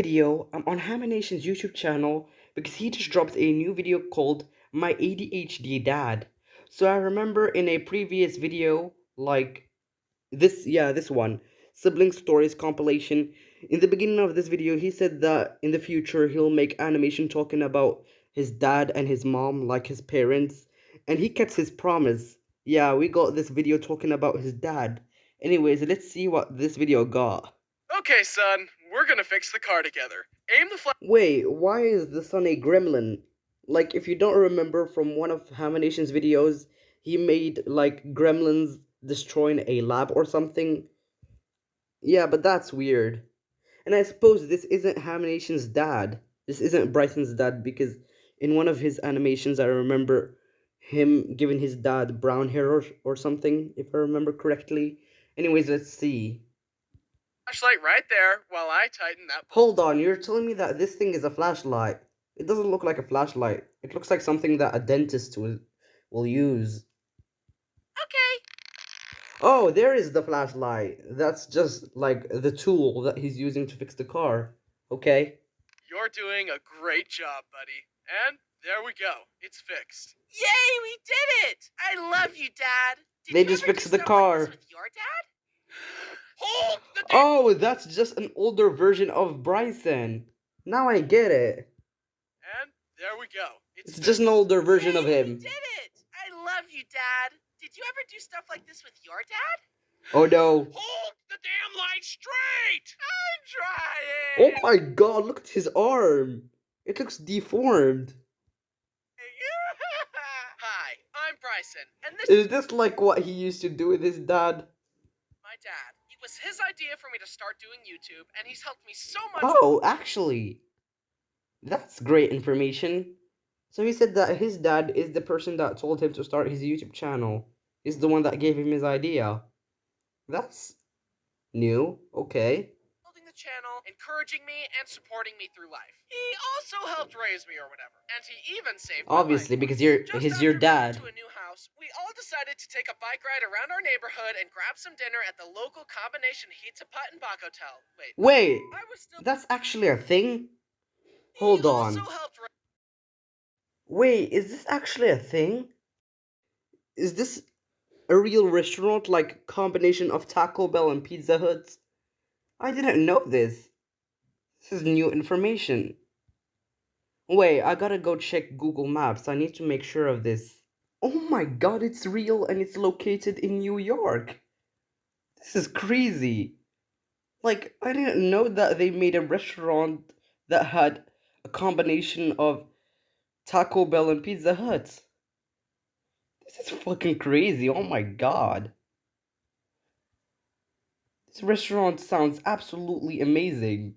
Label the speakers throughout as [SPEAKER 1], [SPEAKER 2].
[SPEAKER 1] video, I'm on Hammer Nation's YouTube channel because he just dropped a new video called My ADHD Dad. So I remember in a previous video, like this one, Sibling Stories compilation. In the beginning of this video, he said that in the future he'll make animation talking about his dad and his mom, like his parents, and he kept his promise. Yeah, we got this video talking about his dad. Anyways, let's see what this video got.
[SPEAKER 2] Okay, son, we're gonna fix the car together. Aim the
[SPEAKER 1] Wait, why is the sun a gremlin? Like, if you don't remember from one of Nation's videos, he made, like, gremlins destroying a lab or something. Yeah, but that's weird. And I suppose this isn't Nation's dad. This isn't Bryson's dad, because in one of his animations, I remember him giving his dad brown hair or something, if I remember correctly. Anyways, let's see.
[SPEAKER 2] flashlight right there while I tighten that.
[SPEAKER 1] Hold on, you're telling me that this thing is a flashlight? It doesn't look like a flashlight. It looks like something that a dentist will use.
[SPEAKER 2] Okay.
[SPEAKER 1] Oh, there is the flashlight. That's just like the tool that he's using to fix the car. Okay.
[SPEAKER 2] You're doing a great job, buddy. And there we go. It's fixed. Yay, we did it! I love you, Dad.
[SPEAKER 1] They just fixed the car.
[SPEAKER 2] With your dad? Hold the
[SPEAKER 1] Oh, that's just an older version of Bryson. Now I get it.
[SPEAKER 2] And there we go.
[SPEAKER 1] It's just an older version of him.
[SPEAKER 2] We did it! I love you, Dad. Did you ever do stuff like this with your dad?
[SPEAKER 1] Oh no.
[SPEAKER 2] Hold the damn light straight! I'm trying!
[SPEAKER 1] Oh my god, look at his arm. It looks deformed.
[SPEAKER 2] Hi, I'm Bryson, and this
[SPEAKER 1] Is this like what he used to do with his dad?
[SPEAKER 2] my dad. It was his idea for me to start doing YouTube, and he's helped me so much.
[SPEAKER 1] Oh, actually, that's great information. So he said that his dad is the person that told him to start his YouTube channel. He's the one that gave him his idea. That's new. Okay.
[SPEAKER 2] Building the channel, encouraging me, and supporting me through life. He also helped raise me or whatever, and he even saved my
[SPEAKER 1] Obviously,
[SPEAKER 2] life.
[SPEAKER 1] because
[SPEAKER 2] Just
[SPEAKER 1] he's
[SPEAKER 2] after
[SPEAKER 1] your
[SPEAKER 2] moving
[SPEAKER 1] dad.
[SPEAKER 2] to a new house, we all decided to take a bike ride around our neighborhood and grab some dinner at the local combination Pizza Putt and Bach Hotel.
[SPEAKER 1] Wait,
[SPEAKER 2] I was still.
[SPEAKER 1] that's actually a thing? Hold
[SPEAKER 2] He
[SPEAKER 1] on.
[SPEAKER 2] also helped
[SPEAKER 1] Wait, is this actually a thing? Is this a real restaurant, like combination of Taco Bell and Pizza Hut? I didn't know this. This is new information. Wait, I gotta go check Google Maps. I need to make sure of this. Oh my god, it's real and it's located in New York. This is crazy. Like, I didn't know that they made a restaurant that had a combination of Taco Bell and Pizza Hut. This is fucking crazy. Oh my god. This restaurant sounds absolutely amazing.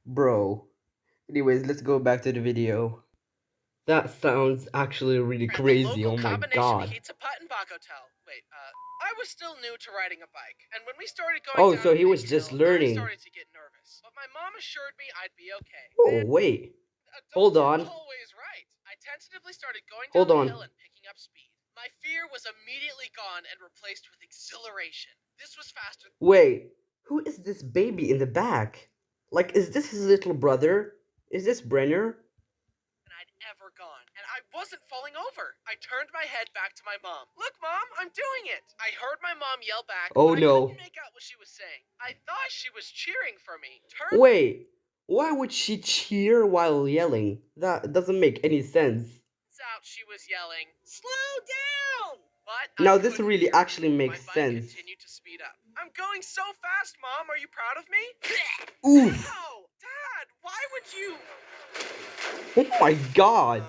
[SPEAKER 1] Bro. Anyways, let's go back to the video. That sounds actually really crazy. Oh my god.
[SPEAKER 2] Pizza Putt and Bach Hotel. I was still new to riding a bike, and when we started going
[SPEAKER 1] Oh,
[SPEAKER 2] down
[SPEAKER 1] so
[SPEAKER 2] a
[SPEAKER 1] he
[SPEAKER 2] big
[SPEAKER 1] was just
[SPEAKER 2] hill,
[SPEAKER 1] learning.
[SPEAKER 2] I started to get nervous, but my mom assured me I'd be okay.
[SPEAKER 1] Oh, wait. Hold on.
[SPEAKER 2] Always right. I tentatively started going
[SPEAKER 1] Hold
[SPEAKER 2] down
[SPEAKER 1] on.
[SPEAKER 2] the hill and picking up speed. My fear was immediately gone and replaced with exhilaration. This was faster.
[SPEAKER 1] Wait, who is this baby in the back? Like, is this his little brother? Is this Brenner?
[SPEAKER 2] Ever gone, and I wasn't falling over. I turned my head back to my mom. Look, Mom, I'm doing it. I heard my mom yell back.
[SPEAKER 1] Oh
[SPEAKER 2] but
[SPEAKER 1] no.
[SPEAKER 2] I couldn't make out what she was saying. I thought she was cheering for me.
[SPEAKER 1] Wait, why would she cheer while yelling? That doesn't make any sense.
[SPEAKER 2] Out, she was yelling, "Slow down!" But
[SPEAKER 1] now this really actually makes
[SPEAKER 2] my bike
[SPEAKER 1] sense.
[SPEAKER 2] Continued to speed up. I'm going so fast, Mom. Are you proud of me?
[SPEAKER 1] Oof.
[SPEAKER 2] Ow! Dad, why would you?
[SPEAKER 1] Oh my god.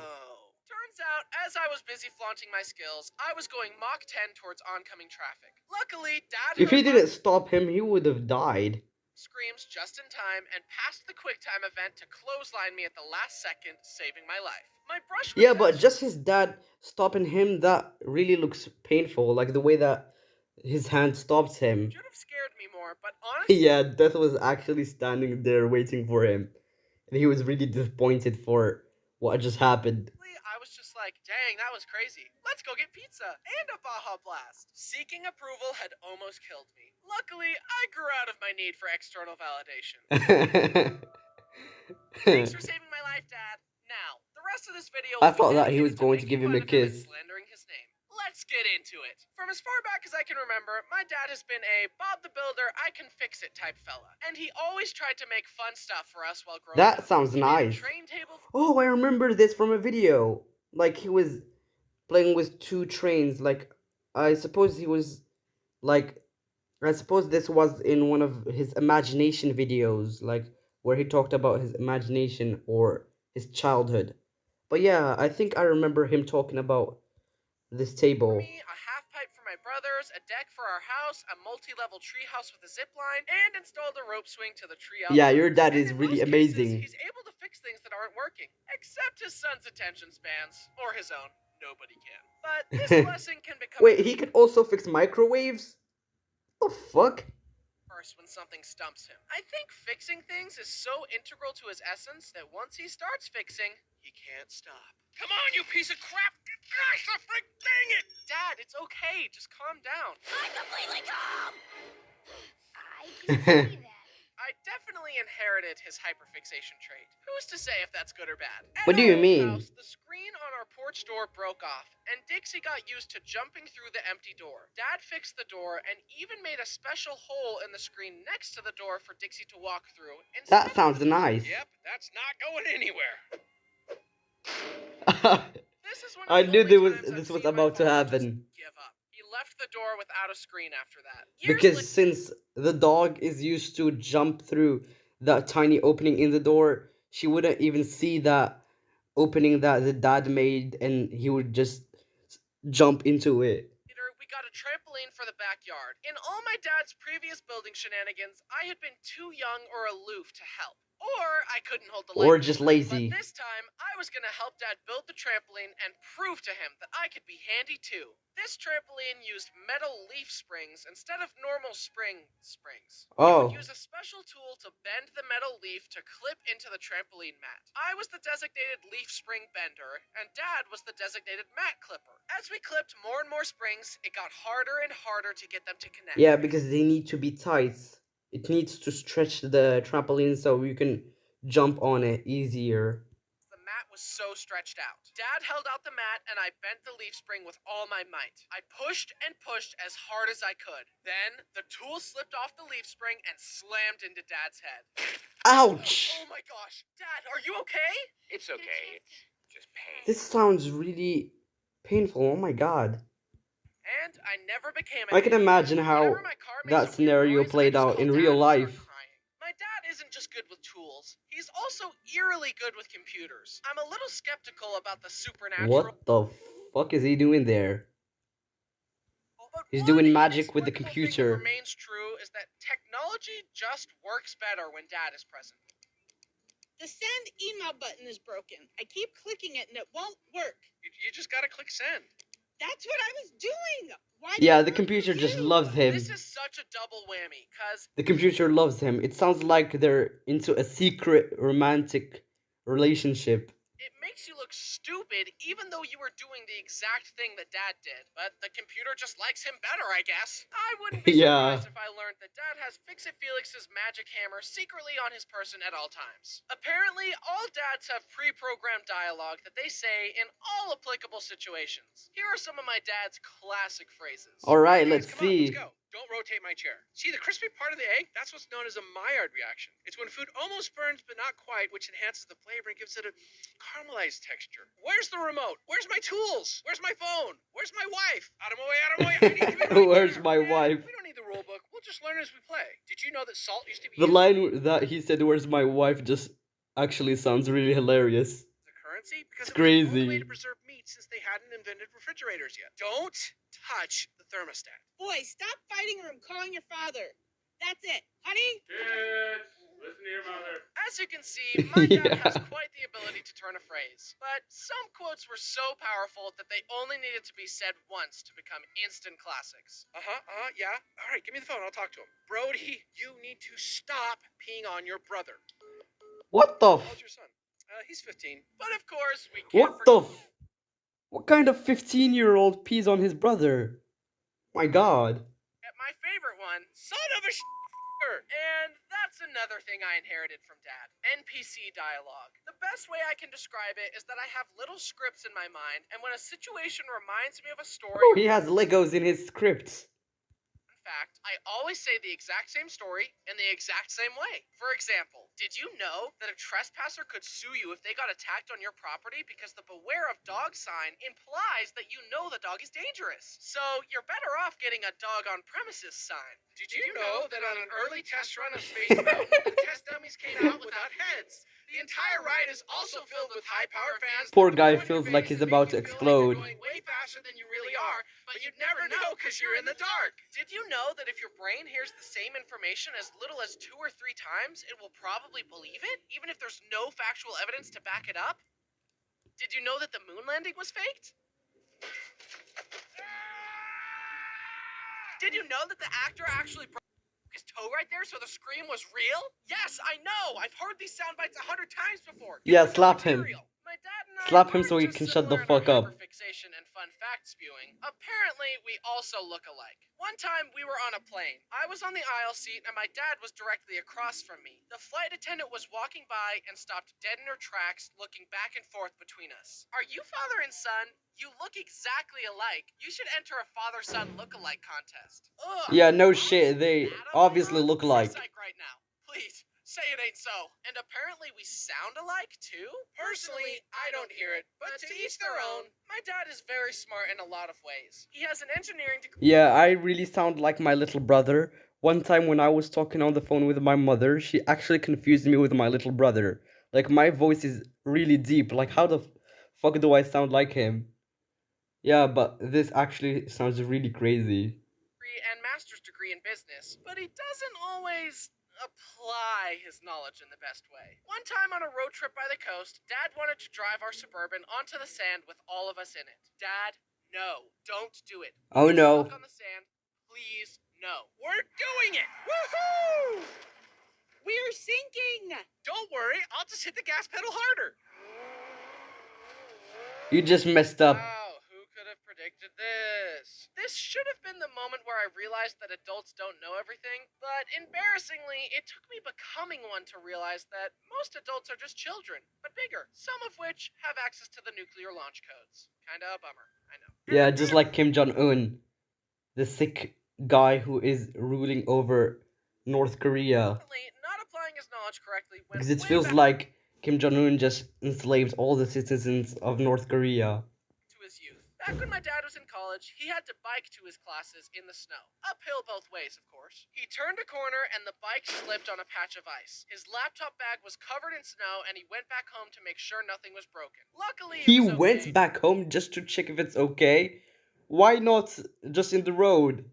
[SPEAKER 2] Turns out, as I was busy flaunting my skills, I was going Mach 10 towards oncoming traffic. Luckily, Dad.
[SPEAKER 1] If he didn't stop him, he would have died.
[SPEAKER 2] Screams just in time and passed the QuickTime event to clothesline me at the last second, saving my life. My brush.
[SPEAKER 1] Yeah, but just his dad stopping him, that really looks painful. Like the way that his hand stops him.
[SPEAKER 2] Should have scared me more, but honestly.
[SPEAKER 1] Yeah, Death was actually standing there waiting for him. And he was really disappointed for what just happened.
[SPEAKER 2] I was just like, Dad, Dang, that was crazy. Let's go get pizza and a Baja Blast. Seeking approval had almost killed me. Luckily, I grew out of my need for external validation. Thanks for saving my life, Dad. Now, the rest of this video
[SPEAKER 1] I
[SPEAKER 2] will be
[SPEAKER 1] thought that he was
[SPEAKER 2] dedicated to
[SPEAKER 1] going to
[SPEAKER 2] making
[SPEAKER 1] give him
[SPEAKER 2] fun
[SPEAKER 1] a
[SPEAKER 2] of him and
[SPEAKER 1] kiss.
[SPEAKER 2] slandering his name. Let's get into it. From as far back as I can remember, my dad has been a Bob the Builder, I can fix it type fella. And he always tried to make fun stuff for us while growing
[SPEAKER 1] That
[SPEAKER 2] up.
[SPEAKER 1] sounds
[SPEAKER 2] He made a
[SPEAKER 1] nice.
[SPEAKER 2] train table.
[SPEAKER 1] Oh, I remember this from a video. Like he was playing with two trains. Like I suppose he was like I suppose this was in one of his imagination videos, like where he talked about his imagination or his childhood. But yeah, I think I remember him talking about this
[SPEAKER 2] For
[SPEAKER 1] table.
[SPEAKER 2] me, a half pipe for my brothers, a deck for our house, a multi-level treehouse with a zip line, and installed a rope swing to the tree
[SPEAKER 1] Yeah, your
[SPEAKER 2] outside.
[SPEAKER 1] dad
[SPEAKER 2] And
[SPEAKER 1] is
[SPEAKER 2] in
[SPEAKER 1] really
[SPEAKER 2] most cases,
[SPEAKER 1] amazing.
[SPEAKER 2] he's able to fix things that aren't working. Except his son's attention spans. Or his own. Nobody can. But this blessing can become a
[SPEAKER 1] Wait, he could also fix microwaves? What the fuck?
[SPEAKER 2] curse when something stumps him. I think fixing things is so integral to his essence that once he starts fixing, he can't stop. Come on, you piece of crap! Gosh, the frick dang it! Dad, it's okay. Just calm down. I'm completely calm! I can see that. I definitely inherited his hyperfixation trait. Who's to say if that's good or bad? At
[SPEAKER 1] What do
[SPEAKER 2] our
[SPEAKER 1] you
[SPEAKER 2] old
[SPEAKER 1] mean?
[SPEAKER 2] house, the screen on our porch door broke off, and Dixie got used to jumping through the empty door. Dad fixed the door and even made a special hole in the screen next to the door for Dixie to walk through instead
[SPEAKER 1] That
[SPEAKER 2] of
[SPEAKER 1] sounds
[SPEAKER 2] the door.
[SPEAKER 1] nice.
[SPEAKER 2] Yep, that's not going anywhere. This is one of
[SPEAKER 1] I
[SPEAKER 2] the
[SPEAKER 1] knew
[SPEAKER 2] only times I've
[SPEAKER 1] this was
[SPEAKER 2] seen my
[SPEAKER 1] about to
[SPEAKER 2] father just
[SPEAKER 1] happen.
[SPEAKER 2] give up. He left the door without a screen after that. Years
[SPEAKER 1] Because
[SPEAKER 2] later,
[SPEAKER 1] since the dog is used to jump through that tiny opening in the door, she wouldn't even see that opening that the dad made and he would just jump into it.
[SPEAKER 2] we got a trampoline for the backyard. In all my dad's previous building shenanigans, I had been too young or aloof to help. Or I couldn't hold the
[SPEAKER 1] Or
[SPEAKER 2] light
[SPEAKER 1] just
[SPEAKER 2] mover. But
[SPEAKER 1] lazy.
[SPEAKER 2] this time, I was gonna help Dad build the trampoline and prove to him that I could be handy too. This trampoline used metal leaf springs instead of normal springs. You would
[SPEAKER 1] Oh,
[SPEAKER 2] use a special tool to bend the metal leaf to clip into the trampoline mat. I was the designated leaf spring bender, and Dad was the designated mat clipper. As we clipped more and more springs, it got harder and harder to get them to connect.
[SPEAKER 1] yeah, because they need to be tight. It needs to stretch the trampoline so you can jump on it easier.
[SPEAKER 2] The mat was so stretched out. Dad held out the mat and I bent the leaf spring with all my might. I pushed and pushed as hard as I could. Then the tool slipped off the leaf spring and slammed into Dad's head.
[SPEAKER 1] Ouch!
[SPEAKER 2] Oh my gosh. Dad, are you okay? It's okay. Just pain.
[SPEAKER 1] This sounds really painful. Oh my god.
[SPEAKER 2] And I never became a
[SPEAKER 1] I can
[SPEAKER 2] hand.
[SPEAKER 1] imagine
[SPEAKER 2] Whenever
[SPEAKER 1] how
[SPEAKER 2] my car makes
[SPEAKER 1] that
[SPEAKER 2] a weird
[SPEAKER 1] scenario
[SPEAKER 2] noise, I
[SPEAKER 1] played
[SPEAKER 2] just
[SPEAKER 1] out
[SPEAKER 2] call
[SPEAKER 1] in
[SPEAKER 2] Dad
[SPEAKER 1] real
[SPEAKER 2] and start
[SPEAKER 1] life.
[SPEAKER 2] crying. My dad isn't just good with tools. He's also eerily good with computers. I'm a little skeptical about the supernatural.
[SPEAKER 1] What the fuck is he doing there?
[SPEAKER 2] But
[SPEAKER 1] He's
[SPEAKER 2] one
[SPEAKER 1] doing magic with the
[SPEAKER 2] inexplicable thing that
[SPEAKER 1] computer.
[SPEAKER 2] remains true is that technology just works better when Dad is present.
[SPEAKER 3] The send email button is broken. I keep clicking it and it won't work.
[SPEAKER 2] You just gotta click send.
[SPEAKER 3] That's what I was doing. Why
[SPEAKER 1] Yeah,
[SPEAKER 3] didn't
[SPEAKER 1] the
[SPEAKER 3] it work for
[SPEAKER 1] computer just
[SPEAKER 3] you?
[SPEAKER 1] loves him.
[SPEAKER 2] This is such a double whammy, cause
[SPEAKER 1] The computer loves him. It sounds like they're into a secret romantic relationship.
[SPEAKER 2] it makes you look stupid even though you were doing the exact thing that Dad did. But the computer just likes him better, I guess. I wouldn't be
[SPEAKER 1] Yeah.
[SPEAKER 2] surprised if I learned that Dad has Fix-It Felix's magic hammer secretly on his person at all times. Apparently, all dads have pre-programmed dialogue that they say in all applicable situations. Here are some of my dad's classic phrases.
[SPEAKER 1] Alright,
[SPEAKER 2] Guys,
[SPEAKER 1] let's
[SPEAKER 2] come on, let's
[SPEAKER 1] see.
[SPEAKER 2] go. Don't rotate my chair. See the crispy part of the egg? That's what's known as a Maillard reaction. It's when food almost burns but not quite, which enhances the flavor and gives it a caramelized texture. Where's the remote? Where's my tools? Where's my phone? Where's my wife? Out of my way, out of my way. I need to be right
[SPEAKER 1] Where's
[SPEAKER 2] there.
[SPEAKER 1] my
[SPEAKER 2] Man,
[SPEAKER 1] wife?
[SPEAKER 2] We don't need the rule book. We'll just learn as we play. Did you know that salt used to be
[SPEAKER 1] The
[SPEAKER 2] used
[SPEAKER 1] line that he said, "Where's my wife?" just actually sounds really hilarious.
[SPEAKER 2] as a currency? Because
[SPEAKER 1] It's
[SPEAKER 2] it was the only way
[SPEAKER 1] crazy.
[SPEAKER 2] to preserve meat since they hadn't invented refrigerators yet. Don't touch the thermostat.
[SPEAKER 3] Boy, stop fighting or I'm calling your father. That's it. Honey?
[SPEAKER 2] Kids, listen to your mother. As you can see, my dad has
[SPEAKER 1] Yeah.
[SPEAKER 2] quite the ability to turn a phrase. But some quotes were so powerful that they only needed to be said once to become instant classics. Yeah. All right, give me the phone. I'll talk to him. Brody, you need to stop peeing on your brother.
[SPEAKER 1] What the
[SPEAKER 2] How's your son? He's 15. But of course, we can't
[SPEAKER 1] what the What kind of 15-year-old pees on his brother? My god.
[SPEAKER 2] At my favorite one, son of a and that's another thing I inherited from dad. NPC dialogue. The best way I can describe it is that I have little scripts in my mind, and when a situation reminds me of a story
[SPEAKER 1] Oh,
[SPEAKER 2] or
[SPEAKER 1] he has Legos in his scripts.
[SPEAKER 2] fact, I always say the exact same story in the exact same way. For example, did you know that a trespasser could sue you if they got attacked on your property because the beware of dog sign implies that you know the dog is dangerous? So you're better off getting a dog on premises sign. Did you know that on an early test run of Space Mountain, the test dummies came out without heads? The entire ride is also filled with high power fans
[SPEAKER 1] Poor
[SPEAKER 2] that
[SPEAKER 1] guy
[SPEAKER 2] blow in your
[SPEAKER 1] feels like
[SPEAKER 2] face
[SPEAKER 1] he's
[SPEAKER 2] and make
[SPEAKER 1] about to
[SPEAKER 2] you feel like you're
[SPEAKER 1] explode.
[SPEAKER 2] going way faster than you really are, but you'd never know because you're in the dark. Did you know that if your brain hears the same information as little as 2 or 3 times, it will probably believe it, even if there's no factual evidence to back it up? Did you know that the moon landing was faked? Did you know that the actor actually broke his toe right there, so the scream was real? Yes, I know. I've heard these sound bites 100 times before. It's
[SPEAKER 1] Yeah,
[SPEAKER 2] good
[SPEAKER 1] slap him.
[SPEAKER 2] material. My dad and I
[SPEAKER 1] Slap him
[SPEAKER 2] aren't
[SPEAKER 1] so he
[SPEAKER 2] just
[SPEAKER 1] can shut the
[SPEAKER 2] similar in our
[SPEAKER 1] fuck up.
[SPEAKER 2] hyperfixation and fun fact spewing. Apparently, we also look alike. One time, we were on a plane. I was on the aisle seat, and my dad was directly across from me. The flight attendant was walking by and stopped dead in her tracks, looking back and forth between us. Are you father and son? You look exactly alike. You should enter a father-son look-alike contest. Ugh.
[SPEAKER 1] Yeah, no
[SPEAKER 2] What?
[SPEAKER 1] shit, they
[SPEAKER 2] Adam
[SPEAKER 1] obviously
[SPEAKER 2] Rock?
[SPEAKER 1] look
[SPEAKER 2] Say
[SPEAKER 1] alike.
[SPEAKER 2] psych right now. Please, say it ain't so. And apparently we sound alike too? Personally, I don't hear it, but to each their own. My dad is very smart in a lot of ways. He has an engineering degree.
[SPEAKER 1] Yeah, I really sound like my little brother. One time when I was talking on the phone with my mother, she actually confused me with my little brother. Like, my voice is really deep. Like, how the fuck do I sound like him? Yeah, but this actually sounds really crazy.
[SPEAKER 2] And master's degree in business, but he doesn't always apply his knowledge in the best way. One time on a road trip by the coast, Dad wanted to drive our Suburban onto the sand with all of us in it. Dad, no, don't do it.
[SPEAKER 1] Oh
[SPEAKER 2] We'll get
[SPEAKER 1] no.
[SPEAKER 2] stuck on the sand. Please, no. We're doing it! Woohoo!
[SPEAKER 3] We're sinking!
[SPEAKER 2] Don't worry, I'll just hit the gas pedal harder.
[SPEAKER 1] You just messed up.
[SPEAKER 2] Wow, who could have predicted this? This should have been the moment where I realized that adults don't know everything, but embarrassingly, it took me becoming one to realize that most adults are just children, but bigger, some of which have access to the nuclear launch codes. Kinda a bummer, I know.
[SPEAKER 1] Yeah, just like Kim Jong-un, the sick guy who is ruling over North Korea.
[SPEAKER 2] Apparently, not applying his knowledge correctly went
[SPEAKER 1] Because it
[SPEAKER 2] way
[SPEAKER 1] feels
[SPEAKER 2] back
[SPEAKER 1] like Kim Jong-un just enslaved all the citizens of North Korea.
[SPEAKER 2] to his youth. Back when my dad was in college, he had to bike to his classes in the snow. Uphill both ways, of course. He turned a corner and the bike slipped on a patch of ice. His laptop bag was covered in snow and he went back home to make sure nothing was broken. Luckily, it
[SPEAKER 1] He
[SPEAKER 2] was
[SPEAKER 1] went
[SPEAKER 2] okay.
[SPEAKER 1] back home just to check if it's okay. Why not just in the road?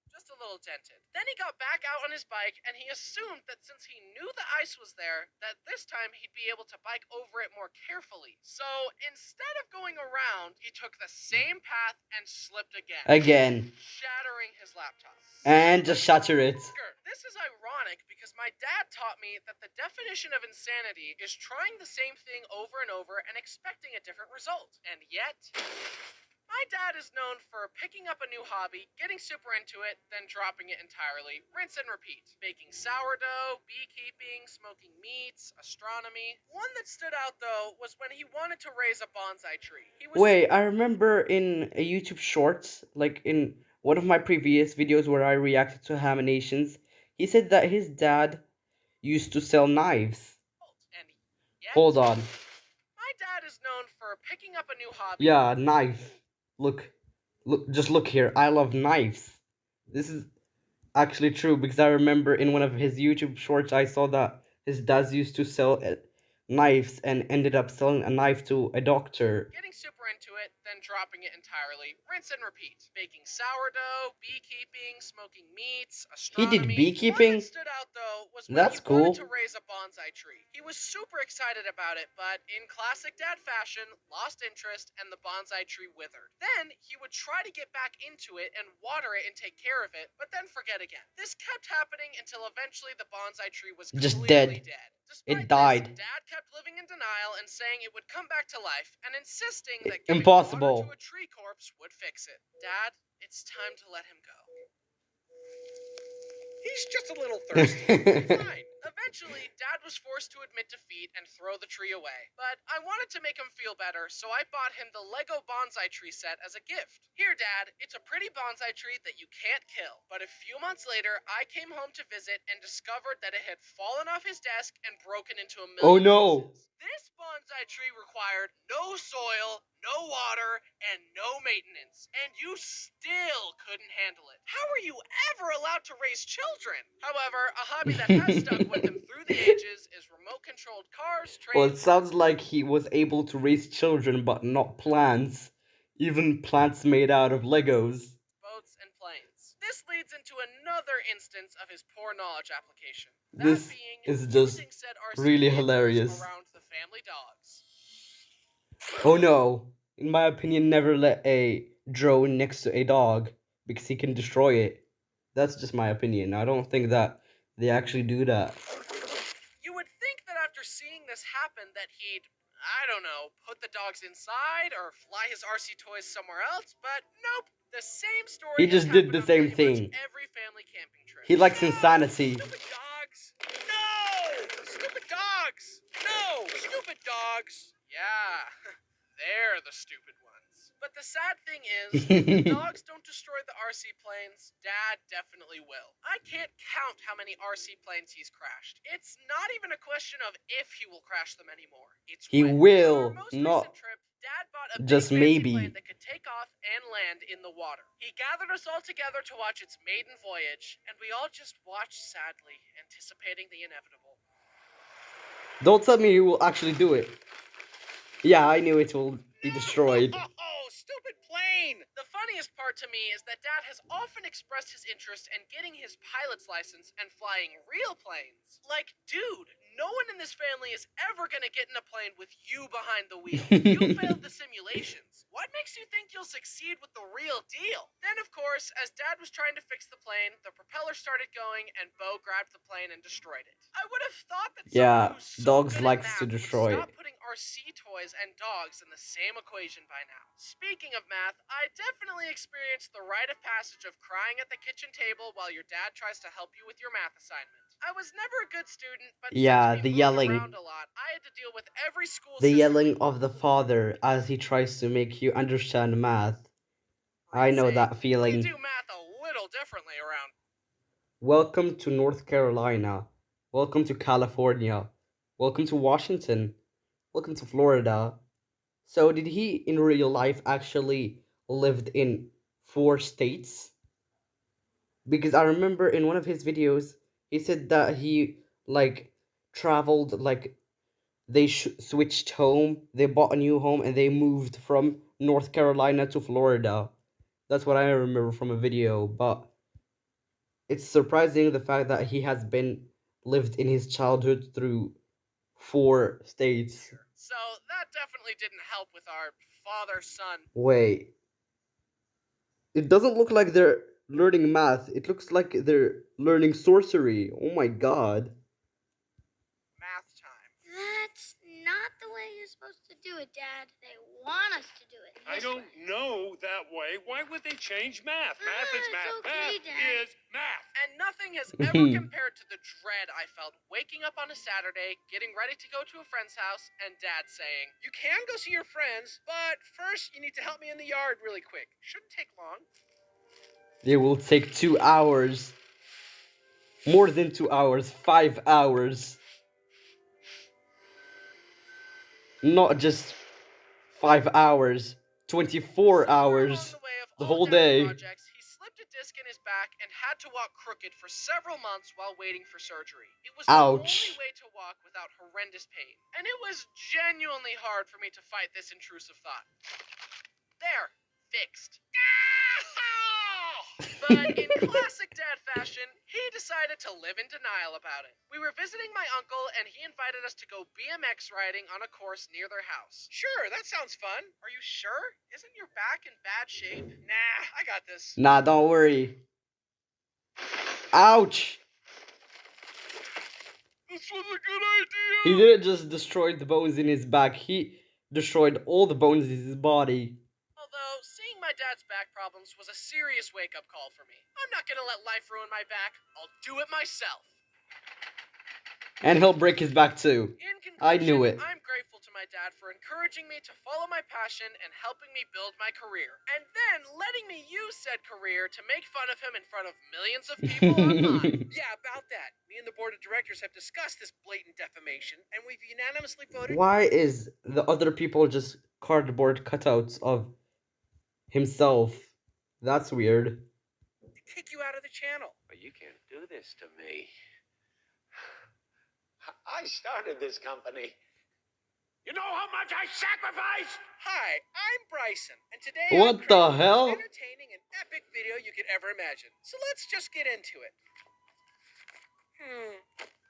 [SPEAKER 2] Just a little dented. Then he got back out on his bike and he assumed that since he knew the ice was there, that this time he'd be able to bike over it more carefully. So instead of going around, he took the same path and slipped again.
[SPEAKER 1] Again.
[SPEAKER 2] Shattering his laptop.
[SPEAKER 1] And just shatter it.
[SPEAKER 2] This is ironic because my dad taught me that the definition of insanity is trying the same thing over and over and expecting a different result. And yet, my dad is known for picking up a new hobby, getting super into it, then dropping it entirely. Rinse and repeat. Baking sourdough, beekeeping, smoking meats, astronomy. One that stood out though was when he wanted to raise a bonsai tree. He was
[SPEAKER 1] Wait, I remember in a YouTube Shorts, like in one of my previous videos where I reacted to Haminations, he said that his dad used to sell knives.
[SPEAKER 2] and yet,
[SPEAKER 1] Hold on.
[SPEAKER 2] my dad is known for picking up a new hobby.
[SPEAKER 1] Yeah, knife. Look, just look here. I love knives. This is actually true because I remember in one of his YouTube shorts I saw that his dad used to sell knives and ended up selling a knife to a doctor.
[SPEAKER 2] Getting super into it, then dropping it entirely. Rinse and repeat. Baking sourdough, beekeeping, smoking meats,
[SPEAKER 1] He did
[SPEAKER 2] astronomy.
[SPEAKER 1] beekeeping?
[SPEAKER 2] One that stood out though was when
[SPEAKER 1] That's
[SPEAKER 2] he wanted
[SPEAKER 1] cool.
[SPEAKER 2] to raise a bonsai tree. He was super excited about it, but in classic dad fashion, lost interest and the bonsai tree withered. Then he would try to get back into it and water it and take care of it, but then forget again. This kept happening until eventually the bonsai tree was
[SPEAKER 1] Just
[SPEAKER 2] clearly
[SPEAKER 1] dead.
[SPEAKER 2] dead.
[SPEAKER 1] It
[SPEAKER 2] Despite
[SPEAKER 1] died.
[SPEAKER 2] this, Dad kept living in denial. denial and saying it would come back to life, and insisting that giving water to
[SPEAKER 1] Impossible.
[SPEAKER 2] a tree corpse would fix it. Dad, it's time to let him go. He's just a little thirsty. Fine. Eventually, Dad was forced to admit defeat and throw the tree away. But I wanted to make him feel better, so I bought him the Lego bonsai tree set as a gift. Here, Dad, it's a pretty bonsai tree that you can't kill. But a few months later, I came home to visit and discovered that it had fallen off his desk and broken into a
[SPEAKER 1] Oh
[SPEAKER 2] million
[SPEAKER 1] no.
[SPEAKER 2] pieces. This bonsai tree required no soil, no water, and no maintenance. And you still couldn't handle it. How are you ever allowed to raise children? However, a hobby that has stuck with him through the ages is remote controlled cars,
[SPEAKER 1] Well, it
[SPEAKER 2] trains,
[SPEAKER 1] sounds like he was able to raise children, but not plants. Even plants made out of Legos.
[SPEAKER 2] boats, and planes. This leads into another instance of his poor knowledge application. That
[SPEAKER 1] This
[SPEAKER 2] being
[SPEAKER 1] is just
[SPEAKER 2] using said RC
[SPEAKER 1] really
[SPEAKER 2] vehicles
[SPEAKER 1] hilarious.
[SPEAKER 2] around the family dogs.
[SPEAKER 1] Oh no. In my opinion, never let a drone next to a dog because he can destroy it. That's just my opinion. I don't think that they actually do that.
[SPEAKER 2] You would think that after seeing this happen that he'd, I don't know, put the dogs inside or fly his RC toys somewhere else, but nope. The same
[SPEAKER 1] He
[SPEAKER 2] story has
[SPEAKER 1] just did
[SPEAKER 2] happened
[SPEAKER 1] the
[SPEAKER 2] on
[SPEAKER 1] same
[SPEAKER 2] pretty much
[SPEAKER 1] thing.
[SPEAKER 2] every family camping trip.
[SPEAKER 1] He likes
[SPEAKER 2] No!
[SPEAKER 1] insanity.
[SPEAKER 2] Stupid dogs! No! Stupid dogs! No! Stupid dogs! Yeah, they're the stupid ones. But the sad thing is, if the dogs don't destroy the RC planes, Dad definitely will. I can't count how many RC planes he's crashed. It's not even a question of if he will crash them anymore. It's
[SPEAKER 1] He
[SPEAKER 2] when. On our
[SPEAKER 1] will,
[SPEAKER 2] most recent
[SPEAKER 1] not
[SPEAKER 2] trip, Dad bought a big
[SPEAKER 1] just
[SPEAKER 2] fancy plane
[SPEAKER 1] maybe.
[SPEAKER 2] that could take off and land in the water. He gathered us all together to watch its maiden voyage, and we all just watched sadly, anticipating the inevitable.
[SPEAKER 1] Don't tell me he will actually do it. Yeah, I knew it will be destroyed.
[SPEAKER 2] Oh, stupid plane! The funniest part to me is that Dad has often expressed his interest in getting his pilot's license and flying real planes. Like, dude, no one in this family is ever gonna get in a plane with you behind the wheel. You failed the simulations. What makes you think you'll succeed with the real deal? Then, of course, as Dad was trying to fix the plane, the propeller started going and Bo grabbed the plane and destroyed it. I would have thought that someone
[SPEAKER 1] Yeah,
[SPEAKER 2] who's so
[SPEAKER 1] dogs
[SPEAKER 2] good at
[SPEAKER 1] likes to
[SPEAKER 2] math would
[SPEAKER 1] destroy
[SPEAKER 2] stop
[SPEAKER 1] it.
[SPEAKER 2] putting RC toys and dogs in the same equation by now. Speaking of math, I definitely experienced the rite of passage of crying at the kitchen table while your dad tries to help you with your math assignment. I was never a good student, but since
[SPEAKER 1] Yeah,
[SPEAKER 2] we
[SPEAKER 1] the
[SPEAKER 2] moved
[SPEAKER 1] yelling.
[SPEAKER 2] around a lot, I had to deal with every school
[SPEAKER 1] The
[SPEAKER 2] system.
[SPEAKER 1] yelling of the father as he tries to make you understand math. I know
[SPEAKER 2] Say,
[SPEAKER 1] that
[SPEAKER 2] we
[SPEAKER 1] feeling.
[SPEAKER 2] do math a little differently around.
[SPEAKER 1] Welcome to North Carolina. Welcome to California. Welcome to Washington. Welcome to Florida. So, did he in real life actually lived in 4 states? Because I remember in one of his videos, he said that he like traveled like they switched home, they bought a new home, and they moved from North Carolina to Florida. That's what I remember from a video, but it's surprising the fact that he has been lived in his childhood through 4 states.
[SPEAKER 2] So that definitely didn't help with our father son
[SPEAKER 1] Wait, it doesn't look like they're learning math. It looks like they're learning sorcery. Oh my god.
[SPEAKER 2] math time.
[SPEAKER 4] That's not the way you're supposed to do it, Dad. They want us to do it.
[SPEAKER 5] I
[SPEAKER 4] this
[SPEAKER 5] don't
[SPEAKER 4] way.
[SPEAKER 5] know that way. Why would they change math? Math is
[SPEAKER 4] It's
[SPEAKER 5] math.
[SPEAKER 4] okay,
[SPEAKER 5] Math
[SPEAKER 4] Dad.
[SPEAKER 5] is math.
[SPEAKER 2] And nothing has ever compared to the dread I felt waking up on a Saturday, getting ready to go to a friend's house, and Dad saying, "You can go see your friends, but first you need to help me in the yard really quick. Shouldn't take long."
[SPEAKER 1] They will take 2 hours. More than 2 hours, 5 hours. Not just 5 hours, 24
[SPEAKER 2] Somewhere along
[SPEAKER 1] hours.
[SPEAKER 2] the way of
[SPEAKER 1] The
[SPEAKER 2] all
[SPEAKER 1] whole
[SPEAKER 2] Dad's
[SPEAKER 1] day.
[SPEAKER 2] projects, he slipped a disc in his back and had to walk crooked for several months while waiting for surgery. It was the only
[SPEAKER 1] Ouch.
[SPEAKER 2] way to walk without horrendous pain, and it was genuinely hard for me to fight this intrusive thought. There, fixed. But in classic dad fashion, he decided to live in denial about it. We were visiting my uncle, and he invited us to go BMX riding on a course near their house. Sure, that sounds fun. Are you sure? Isn't your back in bad shape? Nah, I got this.
[SPEAKER 1] Nah, don't worry. Ouch.
[SPEAKER 2] This was a good idea.
[SPEAKER 1] He didn't just destroy the bones in his back, he destroyed all the bones in his body.
[SPEAKER 2] Although, seeing my dad's back problems was a serious wake-up call for me. I'm not gonna let life ruin my back. I'll do it myself.
[SPEAKER 1] And he'll break his back too.
[SPEAKER 2] In
[SPEAKER 1] I
[SPEAKER 2] conclusion,
[SPEAKER 1] knew it.
[SPEAKER 2] I'm grateful to my dad for encouraging me to follow my passion and helping me build my career. And then letting me use said career to make fun of him in front of millions of people online. Yeah, about that. Me and the board of directors have discussed this blatant defamation, and we've unanimously voted
[SPEAKER 1] Why is the other people just cardboard cutouts of himself? That's weird.
[SPEAKER 2] to kick you out of the channel. But you can't do this to me. I started this company. You know how much I sacrificed? Hi, I'm Bryson, and today
[SPEAKER 1] What
[SPEAKER 2] I'm
[SPEAKER 1] the
[SPEAKER 2] creating the
[SPEAKER 1] hell?
[SPEAKER 2] most entertaining and epic video you could ever imagine. So let's just get into it.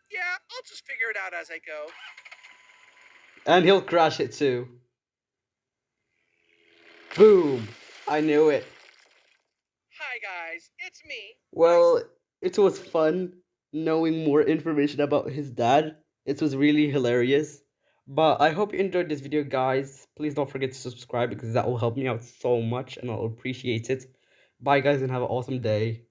[SPEAKER 2] Yeah, I'll just figure it out as I go.
[SPEAKER 1] And he'll crash it too. Boom! I knew it.
[SPEAKER 2] Hi guys, it's me.
[SPEAKER 1] Well, it was fun knowing more information about his dad. It was really hilarious. But I hope you enjoyed this video, guys. Please don't forget to subscribe because that will help me out so much and I'll appreciate it. Bye, guys, and have an awesome day.